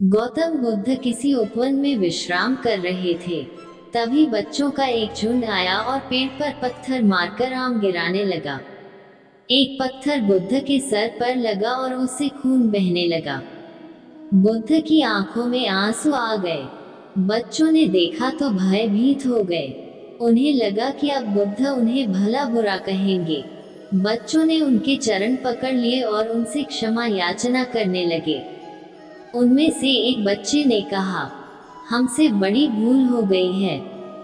गौतम बुद्ध किसी उपवन में विश्राम कर रहे थे। तभी बच्चों का एक झुंड आया और पेड़ पर पत्थर मारकर आम गिराने लगा। एक पत्थर बुद्ध के सर पर लगा और उससे खून बहने लगा। बुद्ध की आंखों में आंसू आ गए। बच्चों ने देखा तो भयभीत हो गए। उन्हें लगा कि अब बुद्ध उन्हें भला बुरा कहेंगे। बच्चों ने उनके चरण पकड़ लिए और उनसे क्षमा याचना करने लगे। उनमें से एक बच्चे ने कहा, हमसे बड़ी भूल हो गई है।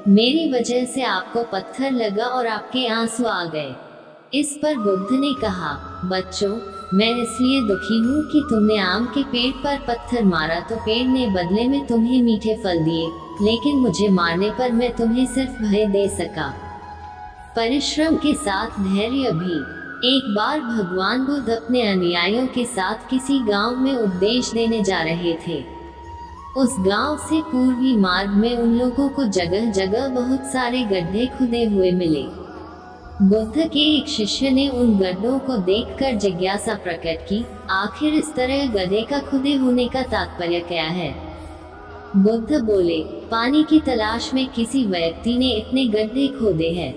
मेरी वजह से आपको पत्थर लगा और आपके आंसू आ गए। इस पर बुद्ध ने कहा, बच्चों, मैं इसलिए दुखी हूँ कि तुमने आम के पेड़ पर पत्थर मारा तो पेड़ ने बदले में तुम्हें मीठे फल दिए, लेकिन मुझे मारने पर मैं तुम्हें सिर्फ भय दे सका। परिश्रम के साथ धैर्य भी। एक बार भगवान बुद्ध अपने अनुयायियों के साथ किसी गांव में उपदेश देने जा रहे थे। उस गांव से पूर्वी मार्ग में उन लोगों को जगह जगह बहुत सारे गड्ढे खुदे हुए मिले। बुद्ध के एक शिष्य ने उन गड्ढों को देखकर जिज्ञासा प्रकट की, आखिर इस तरह गड्ढे का खुदे होने का तात्पर्य क्या है? बुद्ध बोले, पानी की तलाश में किसी व्यक्ति ने इतने गड्ढे खोदे हैं।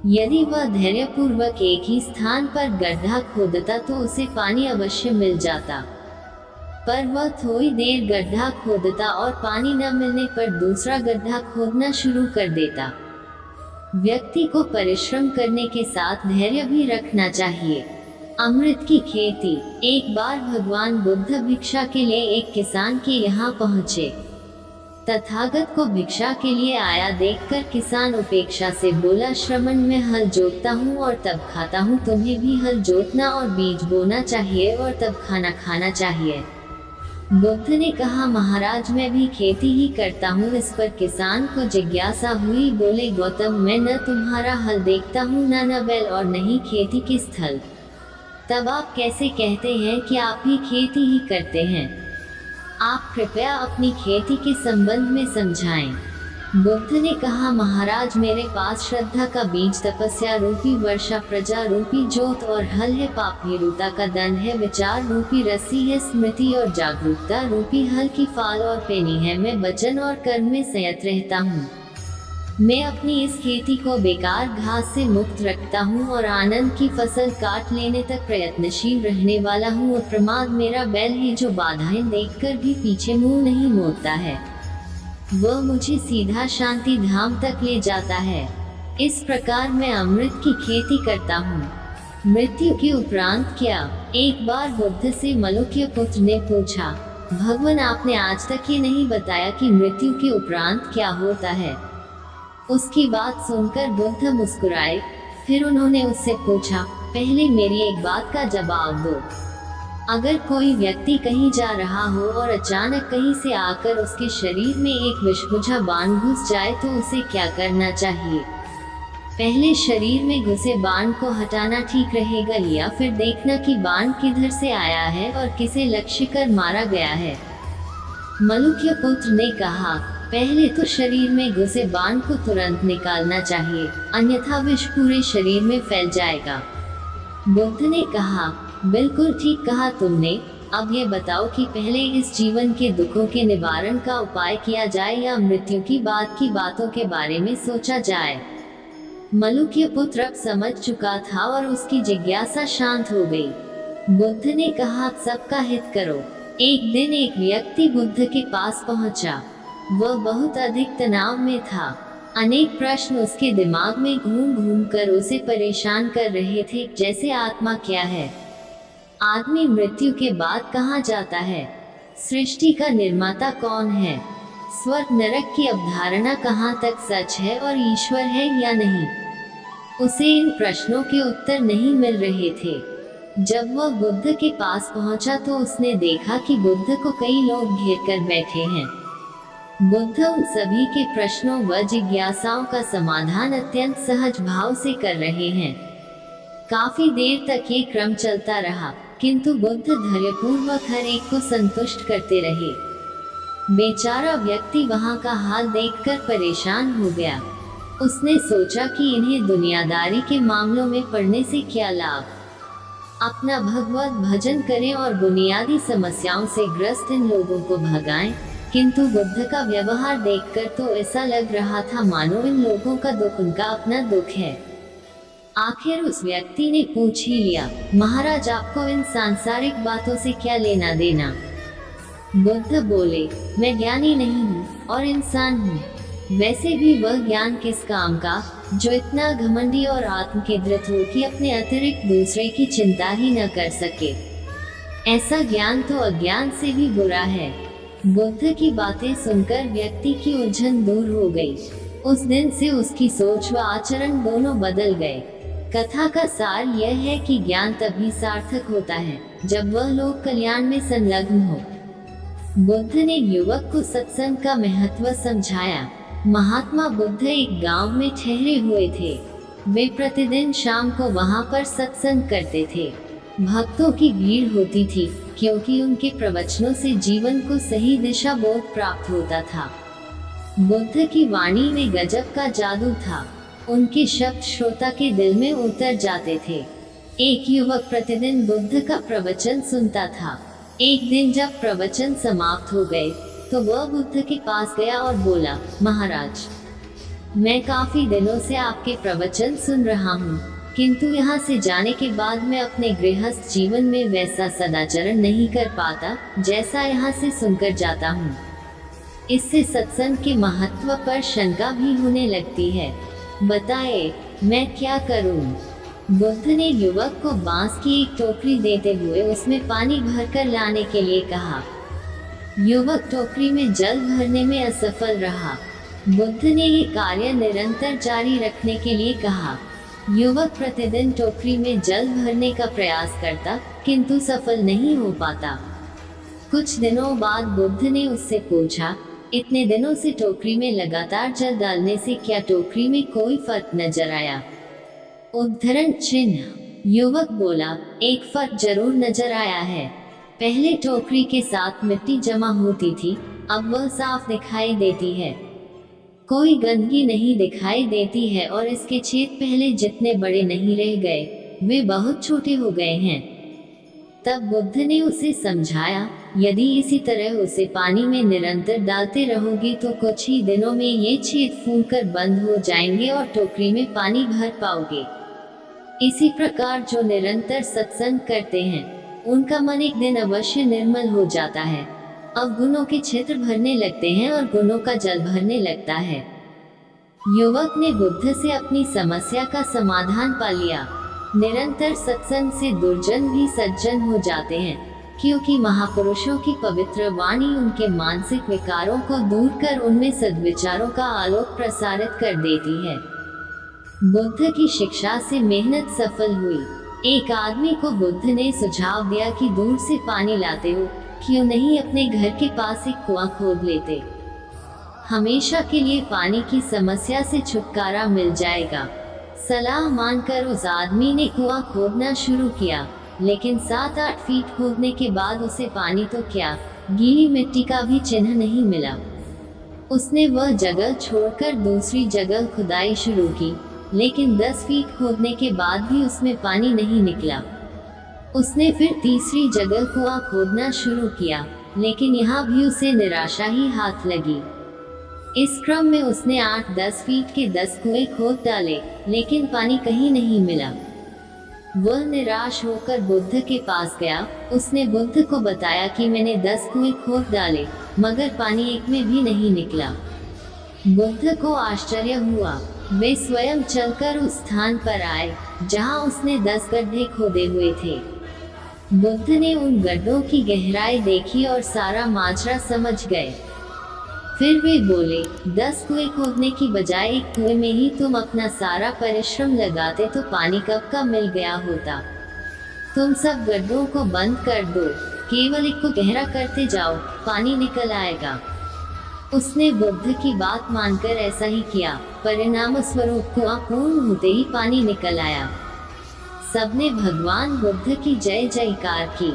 यदि वह धैर्यपूर्वक एक ही स्थान पर गड्ढा खोदता तो उसे पानी अवश्य मिल जाता, पर वह थोड़ी देर गड्ढा खोदता और पानी न मिलने पर दूसरा गड्ढा खोदना शुरू कर देता। व्यक्ति को परिश्रम करने के साथ धैर्य भी रखना चाहिए। अमृत की खेती। एक बार भगवान बुद्ध भिक्षा के लिए एक किसान के यहाँ पहुँचे। तथागत को भिक्षा के लिए आया देखकर किसान उपेक्षा से बोला, श्रमण में हल जोतता हूँ और तब खाता हूँ, तुम्हें भी हल जोतना और बीज बोना चाहिए और तब खाना खाना चाहिए। बुद्ध ने कहा, महाराज, मैं भी खेती ही करता हूँ। इस पर किसान को जिज्ञासा हुई। बोले, गौतम, मैं न तुम्हारा हल देखता हूँ, न बैल और न ही खेती के स्थल। तब आप कैसे कहते हैं कि आप ही खेती ही करते हैं? आप कृपया अपनी खेती के संबंध में समझाएं। बुद्ध ने कहा, महाराज, मेरे पास श्रद्धा का बीज, तपस्या रूपी वर्षा, प्रजा रूपी जोत और हल है, पाप भीरुता का दंड है, विचार रूपी रस्सी है, स्मृति और जागरूकता रूपी हल की फाल और पेनी है। मैं वचन और कर्म में संयत रहता हूँ। मैं अपनी इस खेती को बेकार घास से मुक्त रखता हूँ और आनंद की फसल काट लेने तक प्रयत्नशील रहने वाला हूँ। और प्रमाद मेरा बैल है जो बाधाएं देखकर भी पीछे मुंह नहीं मोड़ता है। वह मुझे सीधा शांति धाम तक ले जाता है। इस प्रकार मैं अमृत की खेती करता हूँ। मृत्यु के उपरांत क्या? एक बार बुद्ध से मलुक्य पुत्र ने पूछा, भगवान, आपने आज तक ये नहीं बताया कि मृत्यु के उपरांत क्या होता है। उसकी बात सुनकर बुद्ध मुस्कुराए। फिर उन्होंने उससे पूछा, पहले मेरी एक बात का जवाब दो। अगर कोई व्यक्ति कहीं जा रहा हो और अचानक कहीं से आकर उसके शरीर में एक विषबुझा बाण घुस जाए तो उसे क्या करना चाहिए? पहले शरीर में घुसे बाण को हटाना ठीक रहेगा या फिर देखना कि बाण किधर से आया है और किसे लक्ष्य कर मारा गया है? मलुक्य पुत्र ने कहा, पहले तो शरीर में घुसे बाण को तुरंत निकालना चाहिए, अन्यथा विष पूरे शरीर में फैल जाएगा। बुद्ध ने कहा, बिल्कुल ठीक कहा तुमने। अब ये बताओ कि पहले इस जीवन के दुखों के निवारण का उपाय किया जाए या मृत्यु की बाद की बातों के बारे में सोचा जाए? मलुक्य पुत्र अब समझ चुका था और उसकी जिज्ञासा शांत हो गई। बुद्ध ने कहा, सबका हित करो। एक दिन एक व्यक्ति बुद्ध के पास पहुंचा। वह बहुत अधिक तनाव में था। अनेक प्रश्न उसके दिमाग में घूम घूम कर उसे परेशान कर रहे थे, जैसे आत्मा क्या है? आदमी मृत्यु के बाद कहाँ जाता है? सृष्टि का निर्माता कौन है? स्वर्ग नरक की अवधारणा कहाँ तक सच है और ईश्वर है या नहीं? उसे इन प्रश्नों के उत्तर नहीं मिल रहे थे। जब वह बुद्ध के पास पहुंचा तो उसने देखा कि बुद्ध को कई लोग घेर कर बैठे हैं। बुद्ध उन सभी के प्रश्नों व जिज्ञासाओं का समाधान अत्यंत सहज भाव से कर रहे हैं। काफी देर तक ये क्रम चलता रहा, किंतु बुद्ध धैर्यपूर्वक हर एक को संतुष्ट करते रहे। बेचारा व्यक्ति वहां का हाल देखकर परेशान हो गया। उसने सोचा कि इन्हें दुनियादारी के मामलों में पड़ने से क्या लाभ। अपना भगवत भजन करें और बुनियादी समस्याओं से ग्रस्त इन लोगों को भगाएं। किंतु बुद्ध का व्यवहार देखकर तो ऐसा लग रहा था मानो इन लोगों का दुख उनका अपना दुख है। आखिर उस व्यक्ति ने पूछ ही लिया, महाराज आपको इन सांसारिक बातों से क्या लेना देना? बुद्ध बोले, मैं ज्ञानी नहीं हूँ और इंसान हूँ। वैसे भी वह ज्ञान किस काम का जो इतना घमंडी और आत्मकेंद्रित हो कि अपने अतिरिक्त दूसरे की चिंता ही न कर सके। ऐसा ज्ञान तो अज्ञान से भी बुरा है। बुद्ध की बातें सुनकर व्यक्ति की उलझन दूर हो गई। उस दिन से उसकी सोच व आचरण दोनों बदल गए। कथा का सार यह है कि ज्ञान तभी सार्थक होता है जब वह लोक कल्याण में संलग्न हो। बुद्ध ने युवक को सत्संग का महत्व समझाया। महात्मा बुद्ध एक गांव में ठहरे हुए थे। वे प्रतिदिन शाम को वहां पर सत्संग करते थे। भक्तों की भीड़ होती थी क्योंकि उनके प्रवचनों से जीवन को सही दिशा बोध प्राप्त होता था। बुद्ध की वाणी में गजब का जादू था। उनके शब्द श्रोता के दिल में उतर जाते थे। एक युवक प्रतिदिन बुद्ध का प्रवचन सुनता था। एक दिन जब प्रवचन समाप्त हो गए तो वह बुद्ध के पास गया और बोला, महाराज, मैं काफी दिनों से आपके प्रवचन सुन रहा हूँ, किंतु यहाँ से जाने के बाद मैं अपने गृहस्थ जीवन में वैसा सदाचरण नहीं कर पाता जैसा यहाँ से सुनकर जाता हूँ। इससे सत्संग के महत्व पर शंका भी होने लगती है। बताए, मैं क्या करूँ? बुद्ध ने युवक को बांस की एक टोकरी देते हुए उसमें पानी भरकर लाने के लिए कहा। युवक टोकरी में जल भरने में असफल रहा। बुद्ध ने ये कार्य निरंतर जारी रखने के लिए कहा। युवक प्रतिदिन टोकरी में जल भरने का प्रयास करता किंतु सफल नहीं हो पाता। कुछ दिनों बाद बुद्ध ने उससे पूछा, इतने दिनों से टोकरी में लगातार जल डालने से क्या टोकरी में कोई फर्क नजर आया? उद्धरण चिन्ह। युवक बोला, एक फर्क जरूर नजर आया है। पहले टोकरी के साथ मिट्टी जमा होती थी, अब वह साफ दिखाई देती है। कोई गंदगी नहीं दिखाई देती है और इसके छेद पहले जितने बड़े नहीं रह गए, वे बहुत छोटे हो गए हैं। तब बुद्ध ने उसे समझाया, यदि इसी तरह उसे पानी में निरंतर डालते रहोगे तो कुछ ही दिनों में ये छेद फूलकर बंद हो जाएंगे और टोकरी में पानी भर पाओगे। इसी प्रकार जो निरंतर सत्संग करते हैं उनका मन एक दिन अवश्य निर्मल हो जाता है। अवगुणों के क्षेत्र भरने लगते हैं और गुणों का जल भरने लगता है। युवक ने बुद्ध से अपनी समस्या का समाधान पा लिया। निरंतर सत्संग से दुर्जन भी सज्जन हो जाते हैं, क्योंकि महापुरुषों की पवित्र वाणी उनके मानसिक विकारों को दूर कर उनमें सद्विचारों का आलोक प्रसारित कर देती है। बुद्ध की शिक्षा से मेहनत सफल हुई। एक आदमी को बुद्ध ने सुझाव दिया कि दूर से पानी लाते हो, क्यों नहीं अपने घर के पास एक कुआं खोद लेते? हमेशा के लिए पानी की समस्या से छुटकारा मिल जाएगा। सलाह मानकर उस आदमी ने कुआं खोदना शुरू किया, लेकिन 7-8 फीट खोदने के बाद उसे पानी तो क्या, गीली मिट्टी का भी चिन्ह नहीं मिला। उसने वह जगह छोड़कर दूसरी जगह खुदाई शुरू की, लेकिन 10 फीट खोदने के बाद भी उसमें पानी नहीं निकला। उसने फिर तीसरी जगह कुआं खोदना शुरू किया, लेकिन यहाँ भी उसे निराशा ही हाथ लगी। इस क्रम में उसने 8-10 फीट के 10 कुएं खोद डाले, लेकिन पानी कहीं नहीं मिला। वह निराश होकर बुद्ध के पास गया। उसने बुद्ध को बताया कि मैंने 10 कुएं खोद डाले, मगर पानी एक में भी नहीं निकला। बुद्ध को आश्चर्य हुआ। वे स्वयं चलकर उस स्थान पर आए जहां उसने 10 गड्ढे खोदे हुए थे। बुद्ध ने उन गड्ढों की गहराई देखी और सारा माजरा समझ गए। फिर वे बोले, 10 कुएं खोदने की बजाय एक कुएं में ही तुम अपना सारा परिश्रम लगाते तो पानी कब का मिल गया होता। तुम सब गड्ढों को बंद कर दो, केवल एक को गहरा करते जाओ, पानी निकल आएगा। उसने बुद्ध की बात मानकर ऐसा ही किया। परिणाम स्वरूप कुआं पूर्ण होते ही पानी निकल आया। सबने भगवान बुद्ध की जय जयकार की।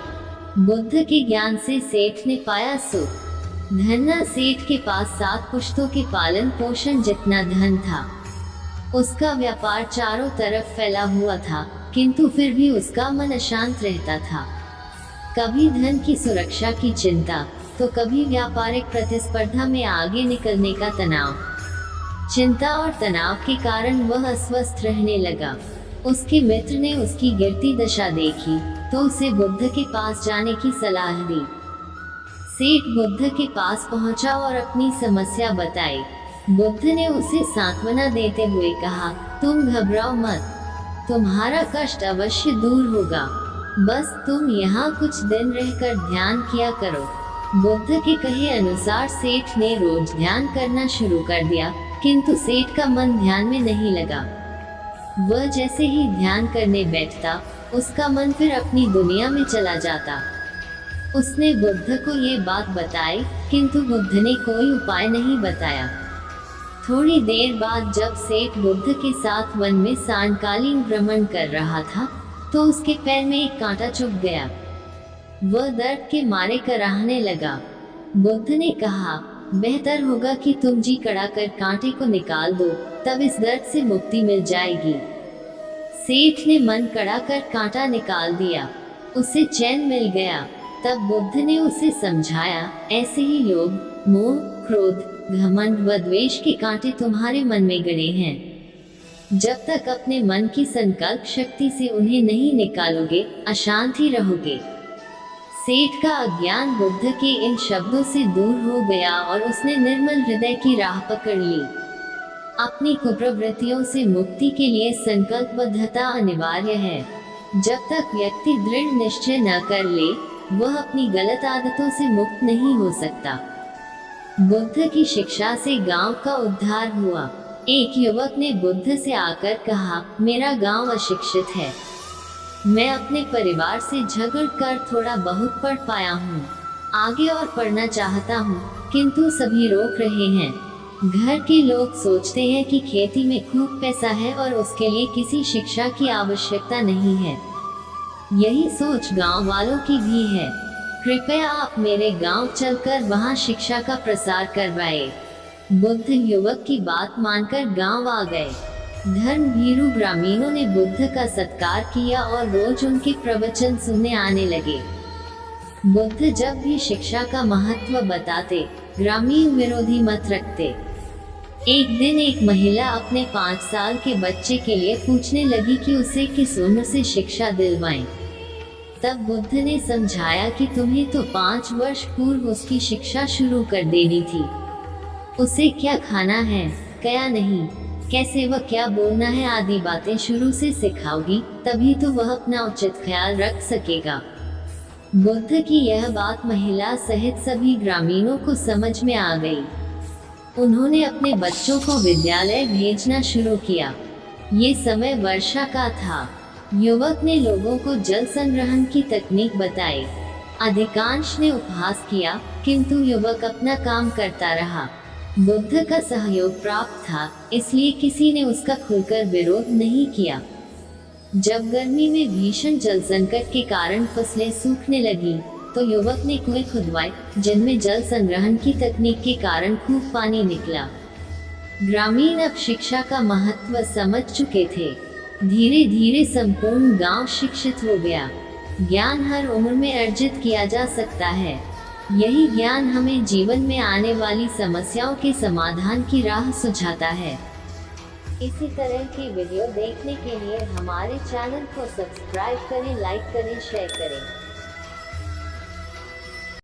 बुद्ध के ज्ञान से सेठ ने पाया सुख। धन्ना सेठ के पास 7 पुश्तों के पालन पोषण जितना धन था। उसका व्यापार चारों तरफ फैला हुआ था। किंतु फिर भी उसका मन अशांत रहता था। कभी धन की सुरक्षा की चिंता, तो कभी व्यापारिक प्रतिस्पर्धा में आगे निकलने का तनाव। चिंता और तनाव के कारण वह अस्वस्थ रहने लगा। उसके मित्र ने उसकी गिरती दशा देखी, तो उसे बुद्ध के पास जाने की सलाह दी। सेठ बुद्ध के पास पहुंचा और अपनी समस्या बताई। बुद्ध ने उसे सांत्वना देते हुए कहा, तुम घबराओ मत, तुम्हारा कष्ट अवश्य दूर होगा, बस तुम यहाँ कुछ दिन रहकर ध्यान किया करो। बुद्ध के कहे अनुसार सेठ ने रोज ध्यान करना शुरू कर दिया, किंतु सेठ का मन ध्यान में नहीं लगा। वह जैसे ही ध्यान करने बैठता, उसका मन फिर अपनी दुनिया में चला जाता। उसने बुद्ध को ये बात बताई, किंतु बुद्ध ने कोई उपाय नहीं बताया। थोड़ी देर बाद जब सेठ बुद्ध के साथ वन में सांयकालीन भ्रमण कर रहा था, तो उसके पैर में एक कांटा चुभ गया। वह दर्द के मारे कराहने लगा। बुद्ध ने कहा, बेहतर होगा कि तुम जी कड़ा कर कांटे को निकाल दो, तब इस दर्द से मुक्ति मिल जाएगी। सेठ ने मन कड़ा कर कांटा निकाल दिया, उसे चैन मिल गया। तब बुद्ध ने उसे समझाया, ऐसे ही लोभ, मोह, क्रोध, घमंड व द्वेष के कांटे तुम्हारे मन में गड़े हैं। जब तक अपने मन की संकल्प शक्ति से उन्हें नहीं निकालोगे, अशांत ही रहोगे। सेठ का अज्ञान बुद्ध के इन शब्दों से दूर हो गया और उसने निर्मल हृदय की राह पकड़ ली। अपनी कुप्रवृत्तियों से मुक्ति के लिए संकल्पबद्धता अनिवार्य है। जब तक व्यक्ति दृढ़ निश्चय न कर ले, वह अपनी गलत आदतों से मुक्त नहीं हो सकता। बुद्ध की शिक्षा से गांव का उद्धार हुआ। एक युवक ने बुद्ध से आकर कहा, मेरा गांव अशिक्षित है, मैं अपने परिवार से झगड़ कर थोड़ा बहुत पढ़ पाया हूँ, आगे और पढ़ना चाहता हूँ, किंतु सभी रोक रहे हैं। घर के लोग सोचते हैं कि खेती में खूब पैसा है और उसके लिए किसी शिक्षा की आवश्यकता नहीं है। यही सोच गांव वालों की भी है। कृपया आप मेरे गांव चलकर वहां शिक्षा का प्रसार करवाए। बुद्ध युवक की बात मानकर गांव आ गए। धर्म भीरू ग्रामीणों ने बुद्ध का सत्कार किया और रोज उनके प्रवचन सुनने आने लगे। बुद्ध जब भी शिक्षा का महत्व बताते, ग्रामीण विरोधी मत रखते। एक दिन एक महिला अपने 5 साल के बच्चे के लिए पूछने लगी कि उसे किस उम्र से शिक्षा दिलवाएं। तब बुद्ध ने समझाया कि तुम्हें तो 5 वर्ष पूर्व उसकी शिक्षा शुरू कर देनी थी। उसे क्या खाना है, क्या नहीं, कैसे वह क्या बोलना है आदि बातें शुरू से सिखाओगी, तभी तो वह अपना उचित ख्याल रख सकेगा। बुद्ध की यह बात महिला सहित सभी ग्रामीणों को समझ में आ गई। उन्होंने अपने बच्चों को विद्यालय भेजना शुरू किया। ये समय वर्षा का था। युवक ने लोगों को जल संग्रहण की तकनीक बताई। अधिकांश ने उपहास किया, किंतु युवक अपना काम करता रहा। बुद्ध का सहयोग प्राप्त था, इसलिए किसी ने उसका खुलकर विरोध नहीं किया। जब गर्मी में भीषण जल संकट के कारण फसलें सूखने लगी, तो युवक ने कुएं खुदवाए, जिनमें जल संग्रहण की तकनीक के कारण खूब पानी निकला। ग्रामीण अब शिक्षा का महत्व समझ चुके थे। धीरे धीरे संपूर्ण गांव शिक्षित हो गया। ज्ञान हर उम्र में अर्जित किया जा सकता है। यही ज्ञान हमें जीवन में आने वाली समस्याओं के समाधान की राह सुझाता है। इसी तरह की वीडियो देखने के लिए हमारे चैनल को सब्सक्राइब करें, लाइक करें, शेयर करें।